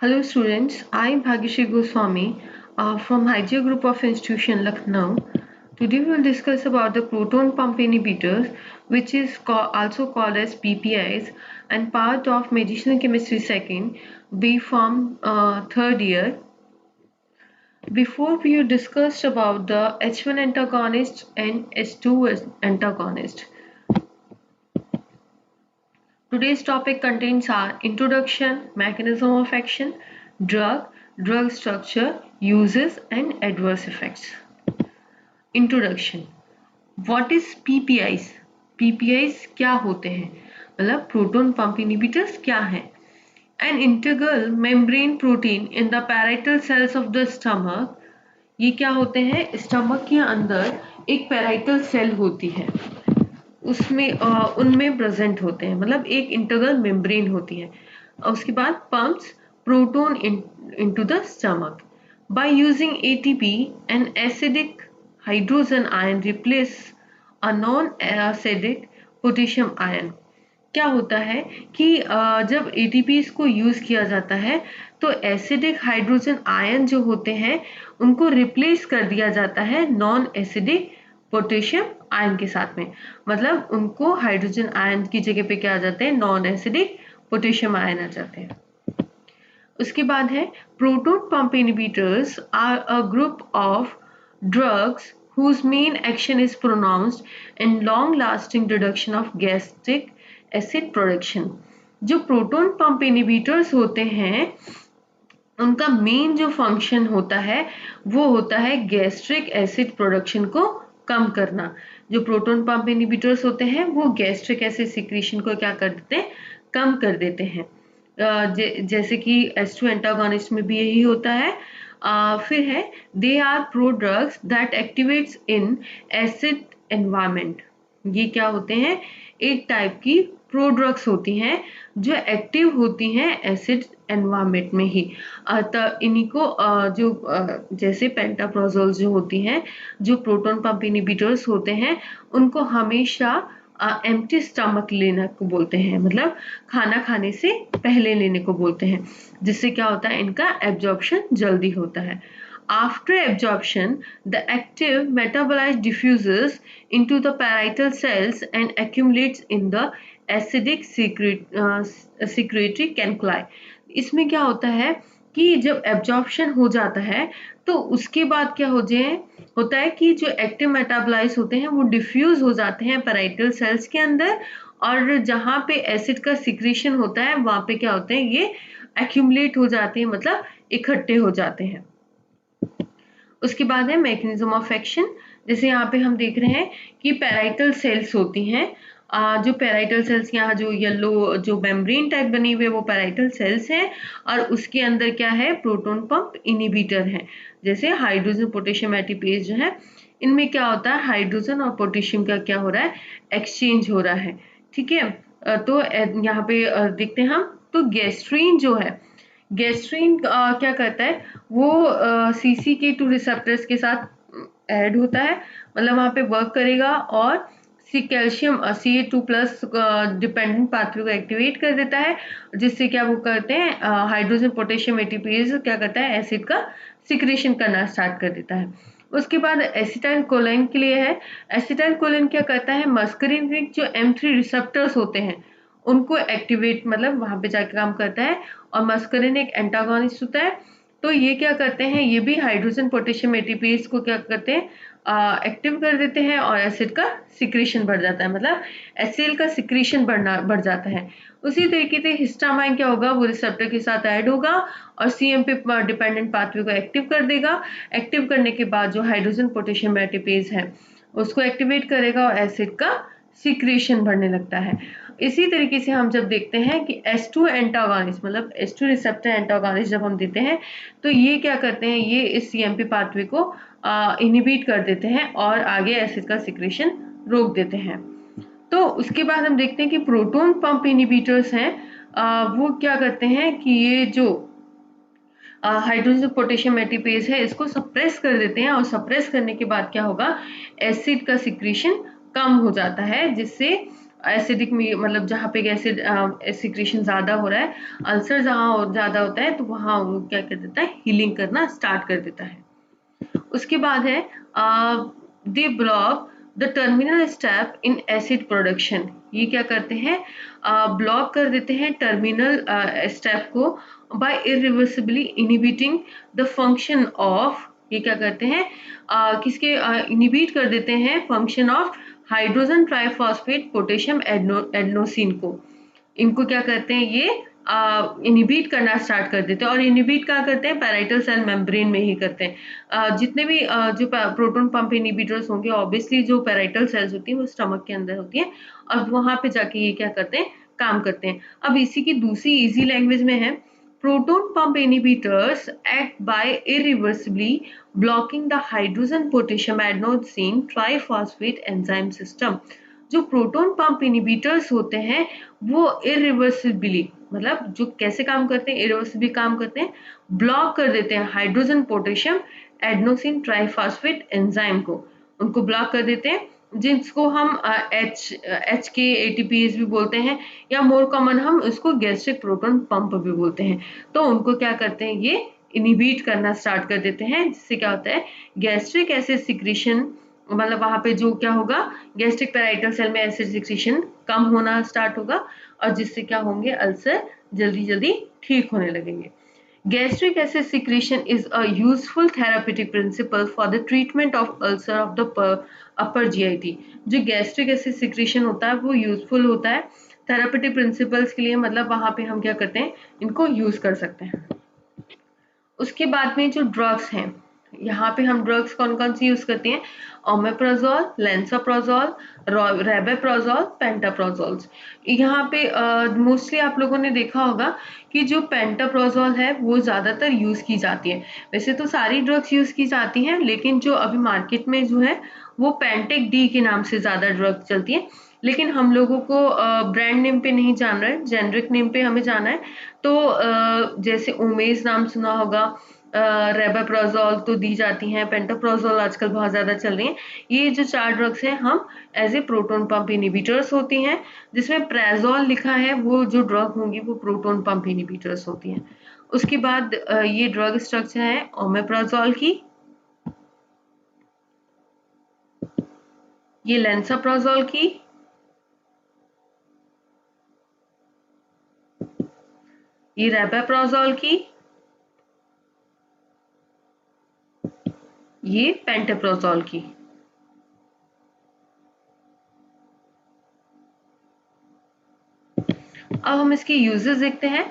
Hello students, I am Bhagyashree Goswami from Hygio Group of Institution Lucknow. Today we will discuss about the proton pump inhibitors, which is also called as PPIs and part of medicinal chemistry second B Pharm third year. Before we discussed about the H1 antagonist and H2 antagonist. Today's topic contains our introduction, mechanism of action, drug structure, uses and adverse effects. Introduction. What is PPIs? PPIs क्या होते हैं? मतलब proton pump inhibitors क्या हैं? An integral membrane protein in the parietal cells of the stomach. ये क्या होते हैं? स्टमक के अंदर एक पैराइटल सेल होती है, उसमें उनमें प्रेजेंट होते हैं, मतलब एक इंटरनल मेम्ब्रेन होती है. उसके बाद pumps proton into the stomach by using ATP an acidic hydrogen ion replace a non acidic potassium ion. क्या होता है कि जब एटीपी को यूज किया जाता है तो एसिडिक हाइड्रोजन आयन जो होते हैं उनको रिप्लेस कर दिया जाता है नॉन एसिडिक पोटेशियम आयन के साथ में. मतलब उनको हाइड्रोजन आयन की जगह पे क्या आ जाते हैं? नॉन एसिडिक पोटेशियम आयन आ जाते हैं. उसके बाद है proton pump inhibitors are a group of drugs whose main action is pronounced in long lasting reduction of gastric acid production. जो प्रोटॉन पंप इनहिबिटर्स होते हैं उनका मेन जो फंक्शन होता है वो होता है गैस्ट्रिक एसिड प्रोडक्शन को कम करना. जो प्रोटॉन पंप इनहिबिटर्स होते हैं वो गैस्ट्रिक एसिड सिक्रीशन को क्या कर देते हैं? कम कर देते हैं. जैसे कि H2 एंटागोनिस्ट में भी यही होता है. फिर है they are pro drugs that activates in acid environment. ये क्या होते हैं? एक टाइप की प्रो ड्रग्स होती हैं जो एक्टिव होती हैं एसिड एनवायरमेंट में ही. इन्हीं को जो जैसे पेंटाप्रोजोल जो होती हैं, जो प्रोटॉन पंप इनहिबिटर्स होते हैं, उनको हमेशा एम्प्टी स्टमक लेने को बोलते हैं, मतलब खाना खाने से पहले लेने को बोलते हैं, जिससे क्या होता है? इनका एब्जॉर्प्शन जल्दी होता है. After absorption, the active metabolite diffuses into the parietal cells and accumulates in the acidic secretory canculi. इसमें क्या होता है कि जब एब्जॉर्प्शन हो जाता है तो उसके बाद क्या होता है कि जो एक्टिव मेटाबोलाइट्स होते हैं वो डिफ्यूज हो जाते हैं पैराइटल सेल्स के अंदर, और जहाँ पे एसिड का सिक्रीशन होता है वहाँ पे क्या होते हैं? ये एक्यूमुलेट हो जाते हैं, मतलब इकट्ठे हो जाते हैं. उसके बाद है मैकेनिज्म ऑफ एक्शन. जैसे यहाँ पे हम देख रहे हैं कि पैराइटल सेल्स होती हैं. जो पैराइटल सेल्स यहाँ जो येलो जो मेम्ब्रेन टाइप बनी हुई है वो पैराइटल सेल्स हैं, और उसके अंदर क्या है? प्रोटॉन पंप इनहिबिटर है. जैसे हाइड्रोजन पोटेशियम एटीपेज जो है, इनमें क्या होता है? हाइड्रोजन और पोटेशियम का क्या हो रहा है? एक्सचेंज हो रहा है. ठीक है. तो यहाँ पे देखते हैं हम, तो गैस्ट्रीन जो है, गैस्ट्रीन क्या करता है? वो CCK2 रिसेप्टर्स के साथ ऐड होता है, मतलब वहाँ पे वर्क करेगा और कैल्शियम Ca2+ डिपेंडेंट पाथवे को एक्टिवेट कर देता है, जिससे क्या वो करते हैं? हाइड्रोजन पोटेशियम एटीपेज क्या करता है? एसिड का सिक्रेशन करना स्टार्ट कर देता है. उसके बाद एसिटाइल कोलिन के लिए है. एसिटाइल कोलिन क्या करता है? मस्करिनिक जो M3 रिसेप्टर्स होते हैं उनको एक्टिवेट, मतलब वहां पे जाके काम करता है, और मस्करिन एक एंटागोनिस्ट होता है. तो ये क्या करते हैं? ये भी हाइड्रोजन पोटेशियम एटीपेज को क्या करते हैं? एक्टिव कर देते हैं, और एसिड का सिक्रीशन बढ़ जाता है, मतलब एसिड का सिक्रीशन बढ़ जाता है. उसी तरीके से हिस्टामाइन क्या होगा? वो रिसेप्टर के साथ ऐड होगा और CMP डिपेंडेंट पाथवे को एक्टिव कर देगा. एक्टिव करने के बाद जो हाइड्रोजन पोटेशियम एटीपेज है उसको एक्टिवेट करेगा और एसिड का सिक्रीशन बढ़ने लगता है. इसी तरीके से हम जब देखते हैं कि H2 एंटागोनिस्ट, मतलब H2 रिसेप्टर एंटागोनिस्ट जब हम देते हैं तो ये क्या करते हैं? ये इस CMP पाथवे को इनहिबिट कर देते हैं और आगे एसिड का सिक्रेशन रोक देते हैं. तो उसके बाद हम देखते हैं कि प्रोटॉन पंप इनहिबिटर्स हैं, वो क्या करते हैं कि ये जो हाइड्रोजन पोटेशियम एटीपेज है इसको सप्रेस कर देते हैं, और सप्रेस करने के बाद क्या होगा? एसिड का सिक्रीशन कम हो जाता है, जिससे एसिडिक में मतलब जहाँ पे एसिड सिक्रेशन ज़्यादा हो रहा है, अल्सर जहाँ ज़्यादा होता है तो वहाँ वो क्या कर देता है, हीलिंग करना स्टार्ट कर देता है। उसके बाद है they block the terminal step in acid production. ये क्या करते हैं, ब्लॉक कर देते हैं टर्मिनल स्टेप को by irreversibly inhibiting the function of, ये क्या करते हैं, किसके इनहिबिट कर देते हैं function of hydrogen triphosphate potassium adenosine को। इनको क्या करते हैं, ये इनहिबिट करना स्टार्ट कर देते हैं। और इनहिबिट कहाँ करते हैं, पैराइटल सेल मेम्ब्रेन में ही करते हैं। जितने भी जो प्रोटॉन पंप इनहिबिटर्स होंगे, ऑब्वियसली जो पैराइटल सेल्स होती हैं वो स्टमक के अंदर होती हैं, और वहां पे जाके ये क्या करते हैं, काम करते हैं। अब इसी की दूसरी इजी लैंग्वेज में है, proton pump inhibitors act by irreversibly blocking the hydrogen potassium adenosine triphosphate enzyme system। जो प्रोटॉन पंप इनहिबिटर्स होते हैं वो इरिवर्सिबली, मतलब जो कैसे काम करते हैं, इरिवर्सिबली काम करते हैं, ब्लॉक कर देते हैं hydrogen potassium adenosine triphosphate enzyme को, उनको ब्लॉक कर देते हैं, जिसको हम एच के एटीपीज भी बोलते हैं, या मोर कॉमन हम उसको गैस्ट्रिक प्रोटॉन पंप भी बोलते हैं। तो उनको क्या करते हैं, ये इनहिबिट करना स्टार्ट कर देते हैं, जिससे क्या होता है, गैस्ट्रिक एसिड सिक्रीशन, मतलब वहां पे जो क्या होगा, गैस्ट्रिक पैराइटल सेल में एसिड सिक्रीशन कम होना स्टार्ट होगा, और जिससे क्या होंगे, अल्सर जल्दी जल्दी ठीक होने लगेंगे। Gastric acid secretion is a useful therapeutic principle for the treatment of ulcer of the upper GIT। जो gastric acid secretion होता है वो यूजफुल होता है थेरापेटिक प्रिंसिपल्स के लिए, मतलब वहां पे हम क्या करते हैं, इनको यूज कर सकते हैं। उसके बाद में जो ड्रग्स हैं, यहाँ पे हम ड्रग्स कौन कौन सी यूज करते हैं, ओमेप्राजोल, लेंसोप्राजोल, रेबेप्राजोल, पेंटाप्राजोल। यहाँ पे मोस्टली आप लोगों ने देखा होगा कि जो पेंटाप्राजोल है वो ज्यादातर यूज की जाती है। वैसे तो सारी ड्रग्स यूज की जाती हैं, लेकिन जो अभी मार्केट में जो है वो पेंटेक डी के नाम से ज्यादा ड्रग चलती है। लेकिन हम लोगों को ब्रांड नेम पे नहीं जाना है, जेनरिक नेम पे हमें जाना है। तो जैसे ओमेज नाम सुना होगा, रेबेप्राजोल तो दी जाती हैं, पेंटाप्राजोल आजकल बहुत ज्यादा चल रही हैं। ये जो 4 ड्रग्स हैं हम as a proton pump inhibitors होती हैं। जिसमें प्रेजोल लिखा है वो जो ड्रग होंगी वो प्रोटॉन पंप इनहिबिटर्स होती हैं। उसके बाद ये ड्रग स्ट्रक्चर है ओमेप्राजोल की, ये लेंसोप्राजोल की, ये रेबेप्राजोल की, ये पेंटाप्राजोल की। अब हम इसके यूजेस देखते हैं।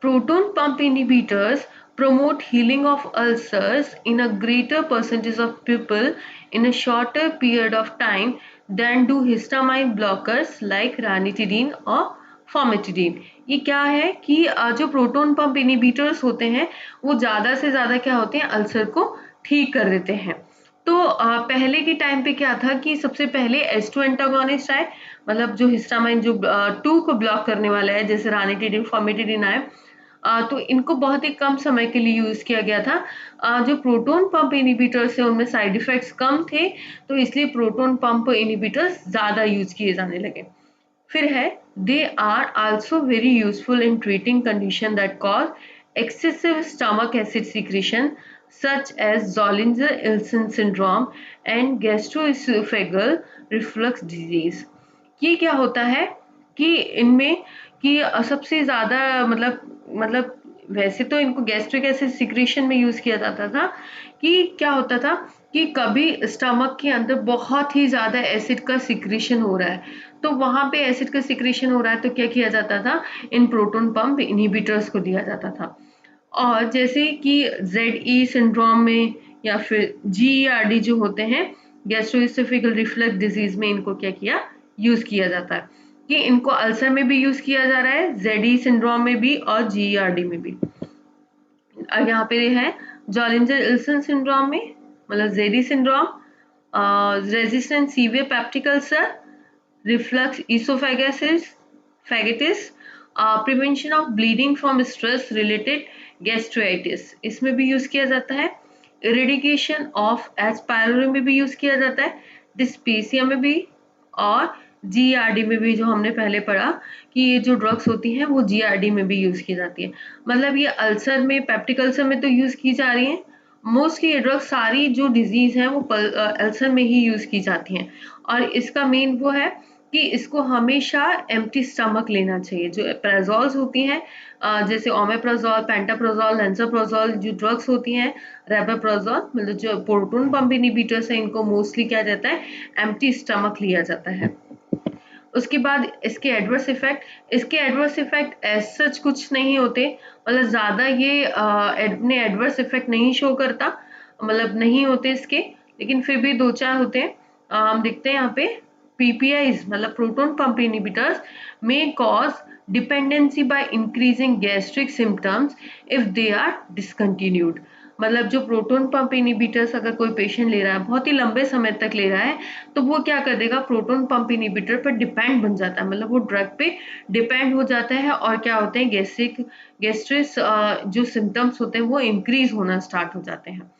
Proton pump inhibitors promote healing of ulcers in a greater percentage of people in a shorter period of time than do histamine blockers like ranitidine और फॉर्मेटिडीन। ये क्या है कि जो प्रोटॉन पंप इनहिबिटर्स होते हैं वो ज्यादा से ज्यादा क्या होते हैं, अल्सर को ठीक कर देते हैं। तो पहले के टाइम पे क्या था कि सबसे पहले H2 एंटागोनिस्ट आए, मतलब जो हिस्टामाइन जो 2 को ब्लॉक करने वाला है, जैसे रानिटिडिन फॉर्मेटिडिन आए। तो इनको बहुत ही कम समय के लिए यूज किया गया था। जो प्रोटॉन पंप इनहिबिटर्स है उनमें साइड इफेक्ट्स कम थे, तो इसलिए प्रोटॉन पंप इनहिबिटर्स ज्यादा यूज किए जाने लगे। फिर है they are also very useful in treating condition that cause excessive stomach acid secretion such as Zollinger-Ellison syndrome and gastroesophageal reflux disease। ये क्या होता है कि इनमें कि सबसे ज्यादा मतलब वैसे तो इनको गैस्ट्रिक एसिड सिक्रीशन में यूज किया जाता था, कि क्या होता था कि कभी स्टमक के अंदर बहुत ही ज्यादा एसिड का सिक्रीशन हो रहा है, तो वहां पे एसिड का सिक्रीशन हो रहा है तो क्या किया जाता था, इन प्रोटॉन पंप इनहिबिटर्स को दिया जाता था। और जैसे कि ZE सिंड्रोम में या फिर GERD जो होते हैं, गैस्ट्रोएसोफेगल रिफ्लक्स डिजीज में इनको क्या किया, यूज किया जाता है, कि इनको अल्सर में भी यूज किया जा रहा है, ZE सिंड्रोम में भी और GERD में भी। यहाँ पे है जॉलिंजर इल्सन सिंड्रोम में, मतलब ZE syndrome, resistant severe peptic ulcer, reflux esophagitis फैगेटिस, prevention of bleeding from stress related gastritis, इसमें भी यूज किया जाता है। इरेडिकेशन ऑफ एच पायलोरी में भी यूज किया जाता है, डिस्पीसिया में भी, और GERD में भी जो हमने पहले पढ़ा कि ये जो ड्रग्स होती हैं वो GERD में भी यूज़ की जाती है। मतलब ये अल्सर में, पेप्टिक अल्सर में तो यूज़ की जा रही हैं। मोस्टली ये ड्रग्स सारी जो डिज़ीज़ हैं वो अल्सर में ही यूज़ की जाती हैं और इसका मेन वो है कि इसको हमेशा एम्प्टी स्टमक लेना चाहिए। जो प्रेज़ोल्स होती हैं जैसे ओमेप्राज़ोल, पेंटाप्राज़ोल, लैंसोप्राज़ोल जो ड्रग्स होती हैं, रैबेप्राज़ोल मतलब जो प्रोटॉन पंप इन्हिबिटर्स हैं इनको मोस्टली क्या जाता है एम्प्टी स्टमक लिया जाता है। उसके बाद इसके एडवर्स इफेक्ट एज सच कुछ नहीं होते, मतलब ज़्यादा ये अपने एडवर्स इफेक्ट नहीं शो करता, मतलब नहीं होते इसके, लेकिन फिर भी 2-4 होते हैं। हम देखते हैं यहाँ पे PPIs मतलब proton pump inhibitors may cause dependency by increasing gastric symptoms if they are discontinued। मतलब जो प्रोटॉन पंप इनहिबिटर्स अगर कोई पेशेंट ले रहा है, बहुत ही लंबे समय तक ले रहा है, तो वो क्या कर देगा, प्रोटॉन पंप इनहिबिटर पर डिपेंड बन जाता है, मतलब वो ड्रग पे डिपेंड हो जाता है और क्या होते हैं गैस्ट्रिस जो सिम्टम्स होते हैं वो इंक्रीज होना स्टार्ट हो जाते हैं।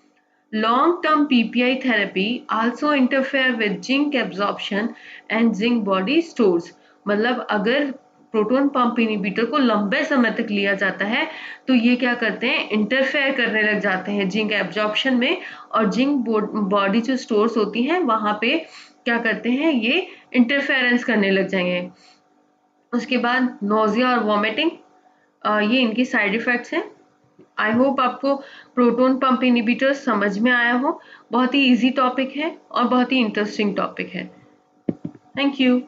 Long-term PPI therapy also interfere with zinc absorption and zinc body stores। मतलब अगर प्रोटॉन पंप इनहिबिटर को लंबे समय तक लिया जाता है तो ये क्या करते हैं, इंटरफेयर करने लग जाते हैं जिंक एब्जॉर्प्शन में, और जिंक बॉडी जो स्टोर्स होती हैं वहां पे क्या करते हैं, ये इंटरफेरेंस करने लग जाएंगे। उसके बाद नोजिया और वॉमिटिंग, ये इनकी साइड इफेक्ट्स हैं। आई होप आपको प्रोटॉन पंप इनहिबिटर समझ में आया हो। बहुत ही इजी टॉपिक है और बहुत ही इंटरेस्टिंग टॉपिक है। Thank you.